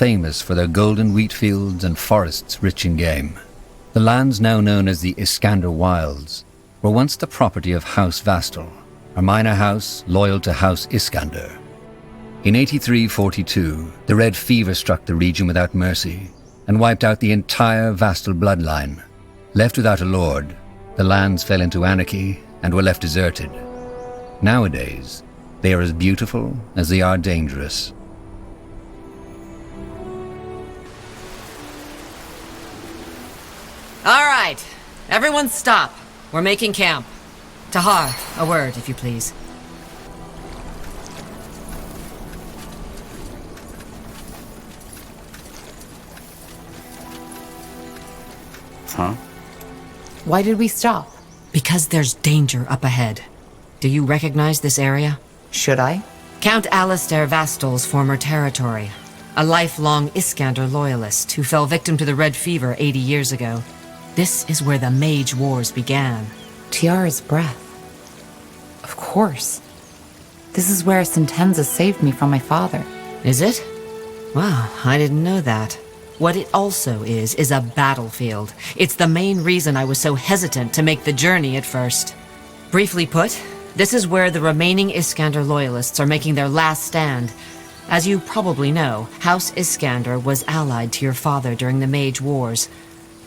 famous for their golden wheat fields and forests rich in game. The lands now known as the Iskander Wilds were once the property of House Vastal, a minor house loyal to House Iskander. In 8342, the Red Fever struck the region without mercy and wiped out the entire Vastal bloodline. Left without a lord, the lands fell into anarchy and were left deserted. Nowadays, they are as beautiful as they are dangerous. All right, everyone stop. We're making camp. Tahar, a word, if you please. Huh? Why did we stop? Because there's danger up ahead. Do you recognize this area? Should I? Count Alistair Vastal's former territory. A lifelong Iskander loyalist who fell victim to the Red Fever 80 years ago. This is where the Mage Wars began. Tiara's breath. Of course. This is where Sentenza saved me from my father. Is it? Wow, I didn't know that. What it also is a battlefield. It's the main reason I was so hesitant to make the journey at first. Briefly put, this is where the remaining Iskander loyalists are making their last stand. As you probably know, House Iskander was allied to your father during the Mage Wars.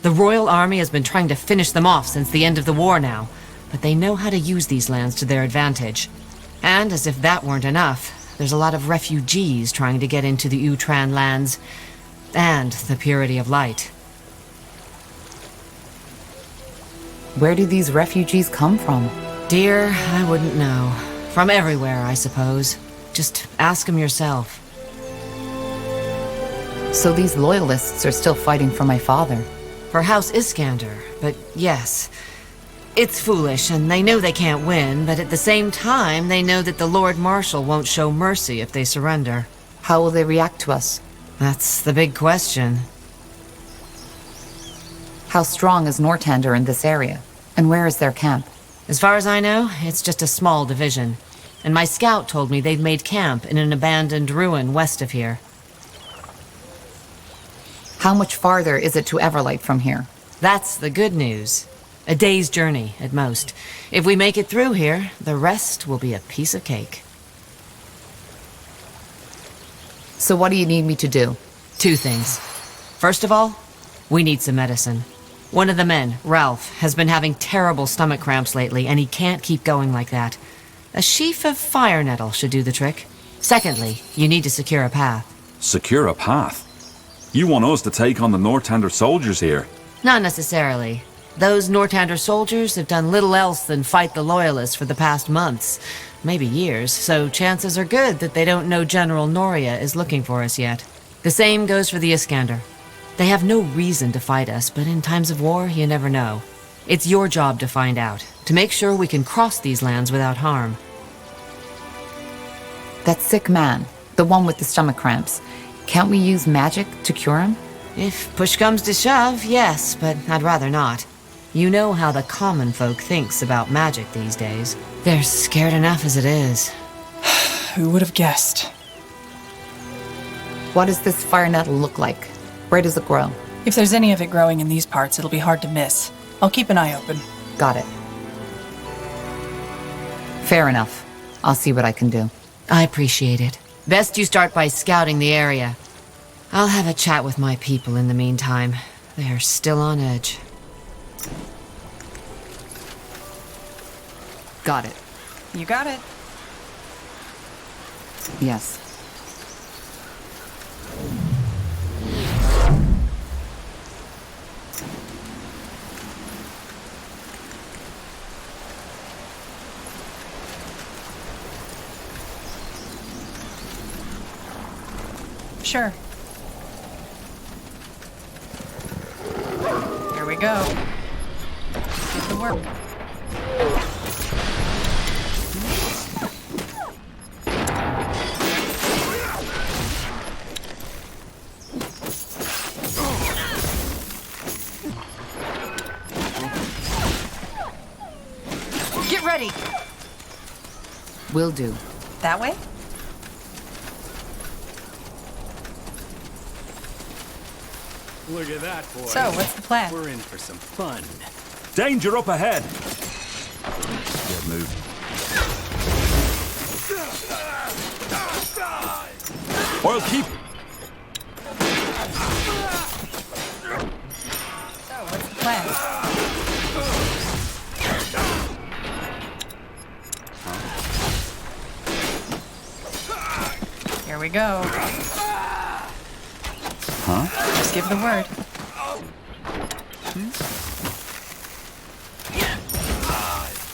The Royal Army has been trying to finish them off since the end of the war now, but they know how to use these lands to their advantage. And as if that weren't enough, there's a lot of refugees trying to get into the Utran lands, and the purity of light. Where do these refugees come from? Dear, I wouldn't know. From everywhere, I suppose. Just ask them yourself. So these loyalists are still fighting for my father. For House Iskander, but yes. It's foolish, and they know they can't win, but at the same time, they know that the Lord Marshal won't show mercy if they surrender. How will they react to us? That's the big question. How strong is Nortander in this area? And where is their camp? As far as I know, it's just a small division. And my scout told me they've made camp in an abandoned ruin west of here. How much farther is it to Everlight from here? That's the good news. A day's journey, at most. If we make it through here, the rest will be a piece of cake. So what do you need me to do? 2 things. First of all, we need some medicine. One of the men, Ralph, has been having terrible stomach cramps lately, and he can't keep going like that. A sheaf of fire nettle should do the trick. Secondly, you need to secure a path. Secure a path? You want us to take on the Nortander soldiers here? Not necessarily. Those Nortander soldiers have done little else than fight the Loyalists for the past months, maybe years, so chances are good that they don't know General Noria is looking for us yet. The same goes for the Iskander. They have no reason to fight us, but in times of war, you never know. It's your job to find out, to make sure we can cross these lands without harm. That sick man, the one with the stomach cramps, can't we use magic to cure him? If push comes to shove, yes, but I'd rather not. You know how the common folk thinks about magic these days. They're scared enough as it is. Who would have guessed? What does this fire nettle look like? Where does it grow? If there's any of it growing in these parts, it'll be hard to miss. I'll keep an eye open. Got it. Fair enough. I'll see what I can do. I appreciate it. Best you start by scouting the area. I'll have a chat with my people in the meantime. They are still on edge. Got it. You got it. Yes. Sure. Here we go. Get to work. Get ready. Will do. That way? Look at that, boy. So, what's the plan? We're in for some fun. Danger up ahead! Get moving. Oil keep. So, what's the plan? Here we go. Huh? Just give the word.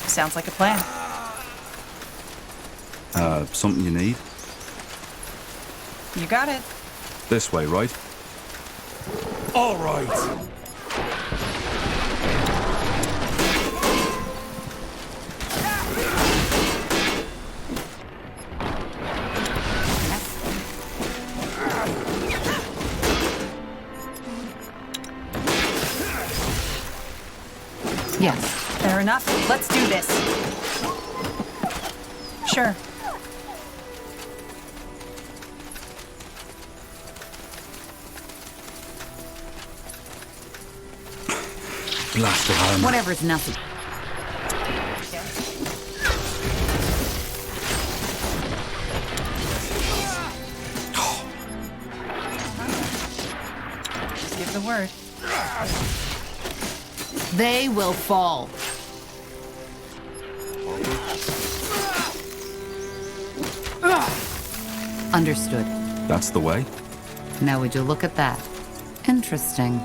Sounds like a plan. Something you need? You got it. This way, right? All right. Yes. Fair enough. Let's do this. Sure. Blast the armor. Whatever's nothing. Just give the word. They will fall. Understood. That's the way? Now would you look at that? Interesting.